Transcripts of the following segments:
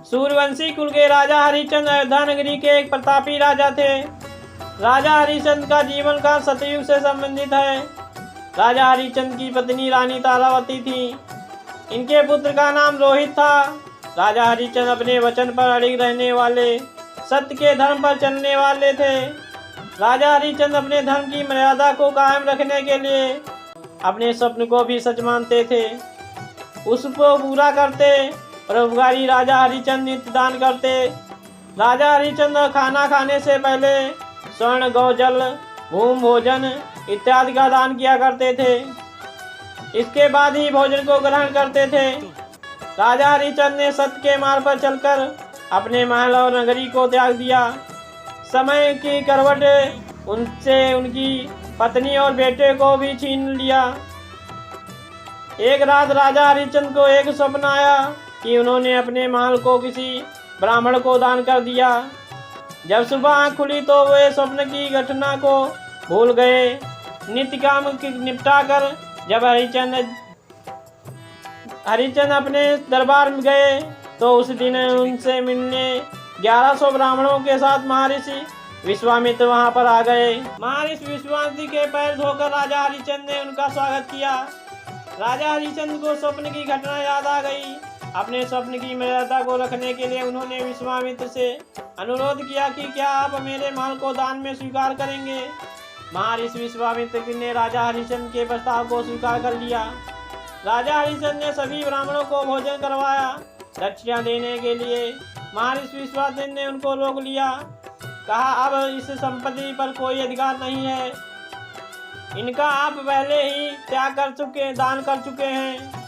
सूर्यवंशी कुल के राजा हरिश्चंद्र अयोध्या नगरी के एक प्रतापी राजा थे। राजा हरिश्चंद्र का जीवन काल सतयुग से संबंधित है। राजा हरिश्चंद्र की पत्नी रानी तारावती थी। इनके पुत्र का नाम रोहित था। राजा हरिश्चंद्र अपने वचन पर अड़िग रहने वाले, सत्य के धर्म पर चलने वाले थे। राजा हरिश्चंद्र अपने धर्म की मर्यादा को कायम रखने के लिए अपने स्वप्न को भी सच मानते थे, उसको पूरा करते। परोपकारी राजा हरिश्चंद्र नित्य दान करते। राजा हरिश्चंद्र खाना खाने से पहले स्वर्ण, गौ, जल, भूमि, भोजन इत्यादि का दान किया करते थे। इसके बाद ही भोजन को ग्रहण करते थे। राजा हरिश्चंद्र ने सत्य के मार्ग पर चलकर अपने महल और नगरी को त्याग दिया। समय की करवट उनसे उनकी पत्नी और बेटे को भी छीन लिया। एक रात राजा हरिश्चंद्र को एक स्वप्न आया कि उन्होंने अपने महल को किसी ब्राह्मण को दान कर दिया। जब सुबह आँख खुली तो वे स्वप्न की घटना को भूल गए। नित्य काम निपटाकर जब हरिश्चंद्र अपने दरबार में गए तो उस दिन उनसे मिलने 1100 ब्राह्मणों के साथ महर्षि विश्वामित्र वहां पर आ गए। महर्षि विश्वामित्र के पैर धोकर राजा हरिश्चंद्र ने उनका स्वागत किया। राजा हरिश्चंद्र को स्वप्न की घटना याद आ गई। अपने स्वप्न की मर्यादा को रखने के लिए उन्होंने विश्वामित्र से अनुरोध किया कि क्या आप मेरे महल को दान में स्वीकार करेंगे। महर्षि विश्वामित्र ने राजा हरिश्चंद्र के प्रस्ताव को स्वीकार कर लिया। राजा हरिश्चंद्र ने सभी ब्राह्मणों को भोजन करवाया। दक्षिणा देने के लिए महर्षि विश्वामित्र ने उनको रोक लिया। कहा, अब इस संपत्ति पर कोई अधिकार नहीं है, इनका आप पहले ही त्याग कर चुके, दान कर चुके हैं।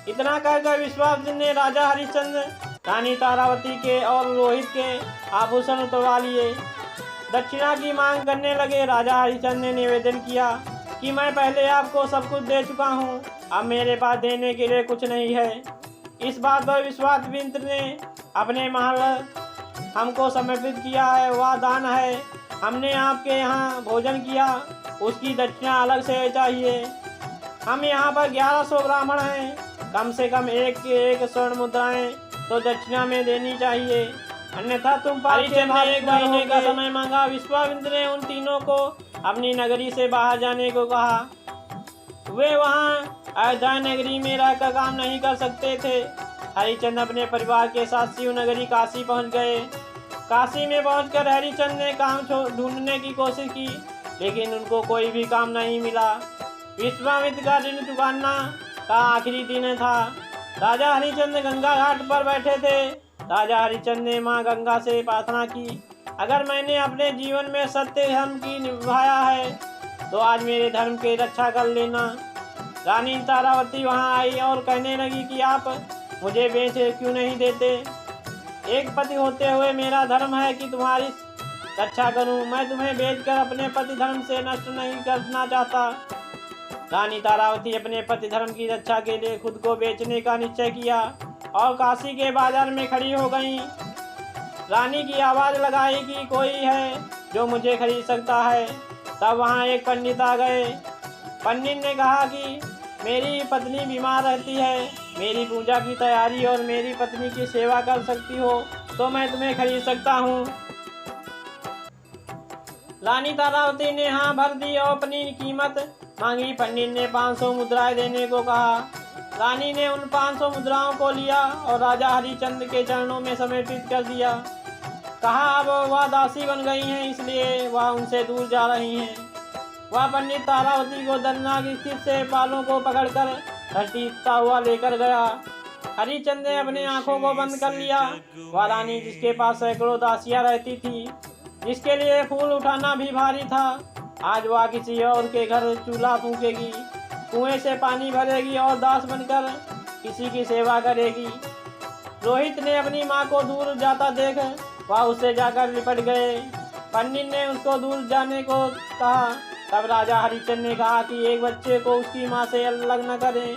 इतना कहकर विश्वामित्र ने राजा हरिश्चंद्र, रानी तारावती के और रोहित के आभूषण उतरवा लिए। दक्षिणा की मांग करने लगे। राजा हरिश्चंद्र ने निवेदन किया कि मैं पहले आपको सब कुछ दे चुका हूँ, अब मेरे पास देने के लिए कुछ नहीं है। इस बात पर विश्वामित्र ने अपने महल हमको समर्पित किया है, वह दान है। हमने आपके यहाँ भोजन किया, उसकी दक्षिणा अलग से चाहिए। हम यहाँ पर 1100 ब्राह्मण हैं, कम से कम एक स्वर्ण मुद्राएं तो दक्षिणा में देनी चाहिए, अन्यथा तुम हरिश्चंद्र ने 1 महीने का समय मांगा। विश्वामित्र ने उन तीनों को अपनी नगरी से बाहर जाने को कहा। वे वहाँ अयोध्या नगरी में रहकर काम नहीं कर सकते थे। हरिश्चंद्र अपने परिवार के साथ शिव नगरी काशी पहुँच गए। काशी में पहुंचकर हरिश्चंद्र ने काम ढूंढने की कोशिश की, लेकिन उनको कोई भी काम नहीं मिला। विश्वामित्र का ऋण चुकाना का आखिरी दिन था। राजा हरिश्चंद्र गंगा घाट पर बैठे थे। राजा हरिश्चंद्र ने मां गंगा से प्रार्थना की, अगर मैंने अपने जीवन में सत्य धर्म की निभाया है तो आज मेरे धर्म की रक्षा कर लेना। रानी तारावती वहां आई और कहने लगी कि आप मुझे बेच क्यों नहीं देते। एक पति होते हुए मेरा धर्म है कि तुम्हारी रक्षा करूं। मैं तुम्हें बेचकर अपने पति धर्म से नष्ट नहीं करना चाहता। रानी तारावती अपने पति धर्म की रक्षा के लिए खुद को बेचने का निश्चय किया और काशी के बाजार में खड़ी हो गईं। रानी की आवाज़ लगाई कि कोई है जो मुझे खरीद सकता है। तब वहाँ एक पंडित आ गए। पंडित ने कहा कि मेरी पत्नी बीमार रहती है, मेरी पूजा की तैयारी और मेरी पत्नी की सेवा कर सकती हो तो मैं तुम्हें खरीद सकता हूँ। रानी तारावती ने हाँ भर दी और अपनी कीमत मांगी। पंडित ने 500 मुद्राएं देने को कहा। रानी ने उन 500 मुद्राओं को लिया और राजा हरिश्चंद्र के चरणों में समर्पित कर दिया। कहा, अब वह दासी बन गई हैं, इसलिए वह उनसे दूर जा रही हैं। वह पंडित तारावती को दर्दनाक स्थिति से बालों को पकड़कर घसीटता हुआ लेकर गया। हरिश्चंद्र ने अपनी आंखों को बंद कर लिया। वह रानी जिसके पास सैकड़ों दासियां रहती थी, जिसके लिए फूल उठाना भी भारी था, आज वह किसी और के घर चूल्हा फूकेगी, कुएं से पानी भरेगी और दास बनकर किसी की सेवा करेगी। रोहित ने अपनी माँ को दूर जाता देख वह उससे जाकर लिपट गए। पंडित ने उसको दूर जाने को कहा। तब राजा हरिश्चंद्र ने कहा कि एक बच्चे को उसकी माँ से अलग न करें,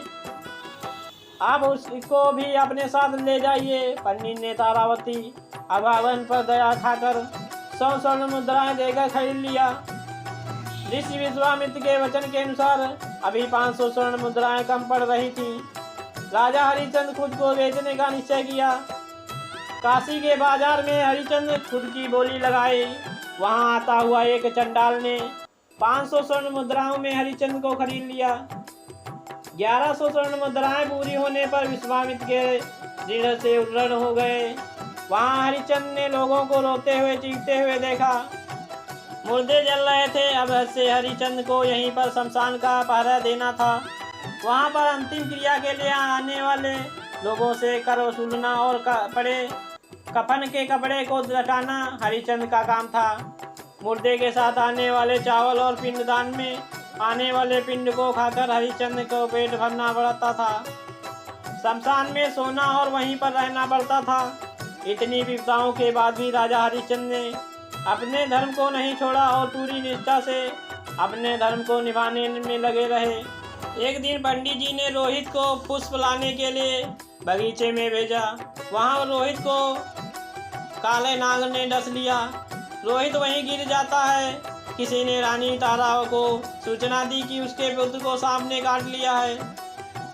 आप उसको भी अपने साथ ले जाइए। पंडित ने तारावती अभावन पर दया खाकर 100 स्वर्ण मुद्राएं देकर खरीद लिया। ऋषि विश्वामित्र के वचन के अनुसार अभी 500 स्वर्ण मुद्राएं कम पड़ रही थी। राजा हरिश्चंद्र खुद को बेचने का निश्चय किया। काशी के बाजार में हरिचंद खुद की बोली लगाई। वहां आता हुआ एक चंडाल ने 500 स्वर्ण मुद्राओं में हरिचंद को खरीद लिया। 1100 स्वर्ण मुद्राएं पूरी होने पर विश्वामित्र के ऋण से उद्दंड हो गए। वहां हरिचंद ने लोगों को रोते हुए चीखते हुए देखा। मुर्दे जल रहे थे। अब से हरिचंद को यहीं पर शमशान का पहरा देना था। वहां पर अंतिम क्रिया के लिए आने वाले लोगों से कर वसूलना और कफन के कपड़े को लटाना हरिचंद का काम था। मुर्दे के साथ आने वाले चावल और पिंडदान में आने वाले पिंड को खाकर हरिचंद को पेट भरना पड़ता था। शमशान में सोना और वहीं पर रहना पड़ता था। इतनी विपदाओं के बाद भी राजा हरिचंद ने अपने धर्म को नहीं छोड़ा और पूरी निष्ठा से अपने धर्म को निभाने में लगे रहे। एक दिन पंडित जी ने रोहित को पुष्प लाने के लिए बगीचे में भेजा। वहां रोहित को काले नाग ने डस लिया। रोहित वहीं गिर जाता है। किसी ने रानी तारा को सूचना दी कि उसके पुत्र को सांप ने काट लिया है।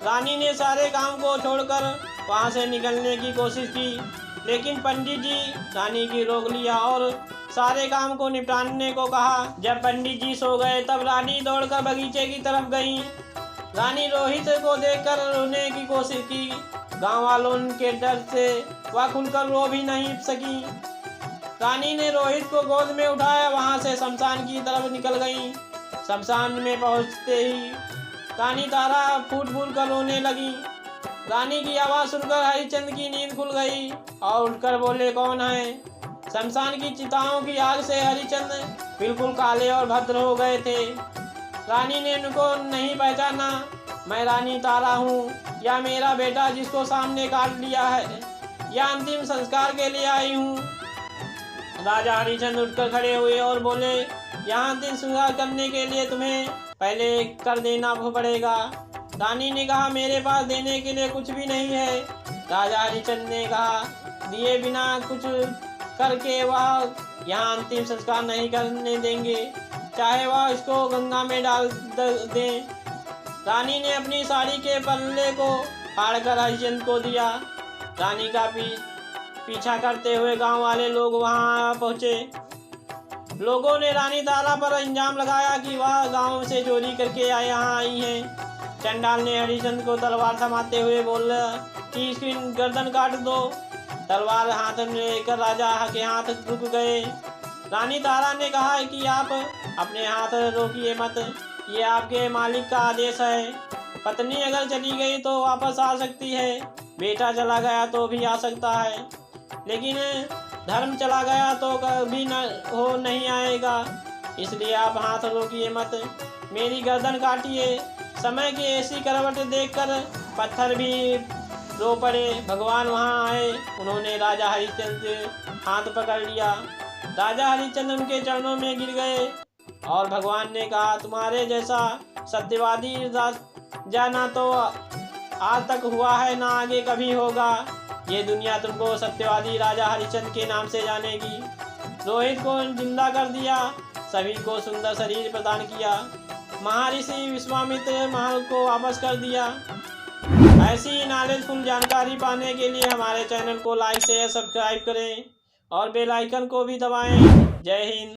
रानी ने सारे काम को छोड़कर वहां से निकलने की कोशिश की, लेकिन पंडित जी रानी की रोक लिया और सारे काम को निपटाने को कहा। जब पंडित जी सो गए तब रानी दौड़कर बगीचे की तरफ गई। रानी रोहित को देखकर रोने की कोशिश की। गांव वालों के डर से वह खुलकर रो भी नहीं सकी। रानी ने रोहित को गोद में उठाया। वहां से शमशान की तरफ निकल गई। शमशान में पहुंचते ही रानी तारा फूट फूट कर रोने लगी। रानी की आवाज सुनकर हरिचंद की नींद खुल गई और उठकर बोले, कौन है? शमशान की चिताओं की आग से हरिचंद बिल्कुल काले और भद्र हो गए थे। रानी ने उनको नहीं पहचाना। मैं रानी तारा हूँ, या मेरा बेटा जिसको सामने काट लिया है, या अंतिम संस्कार के लिए आई हूँ। राजा हरिचंद उठकर खड़े हुए और बोले, यहाँ अंतिम संस्कार करने के लिए तुम्हें पहले कर देना पड़ेगा। रानी ने कहा, मेरे पास देने के लिए कुछ भी नहीं है। राजा हरिचंद ने कहा, दिए बिना कुछ करके वह यहाँ अंतिम संस्कार नहीं करने देंगे, चाहे वह इसको गंगा में डाल दें। रानी ने अपनी साड़ी के पल्ले को फाड़कर हरिचंद को दिया। रानी का पीछा करते हुए गांव वाले लोग वहां पहुंचे। लोगों ने रानी तारा पर इल्जाम लगाया कि वह गांव से चोरी करके यहाँ आई है। चंडाल ने हरिचंद को तलवार थमाते हुए बोला कि इसकी गर्दन काट दो। तलवार हाथ में लेकर राजा के हाथ रुक गए। रानी तारा ने कहा कि आप अपने हाथ रोकिए मत, ये आपके मालिक का आदेश है। पत्नी अगर चली गई तो वापस आ सकती है, बेटा चला गया तो भी आ सकता है, लेकिन धर्म चला गया तो कभी नहीं आएगा। इसलिए आप हाथ रोकिए मत, मेरी गर्दन काटिए। समय की ऐसी करवट देखकर पत्थर भी रो पड़े। भगवान वहां आए। उन्होंने राजा हरिचंद से हाथ पकड़ लिया। राजा हरिचंद उनके चरणों में गिर गए और भगवान ने कहा, तुम्हारे जैसा सत्यवादी जाना तो आज तक हुआ है, ना आगे कभी होगा। ये दुनिया तुमको सत्यवादी राजा हरिचंद के नाम से जानेगी। रोहित को जिंदा कर दिया, सभी को सुंदर शरीर प्रदान किया। महर्षि विश्वामित्र महल को वापस कर दिया। ऐसी नॉलेजफुल जानकारी पाने के लिए हमारे चैनल को लाइक शेयर सब्सक्राइब करें और बेल आइकन को भी दबाएं। जय हिंद।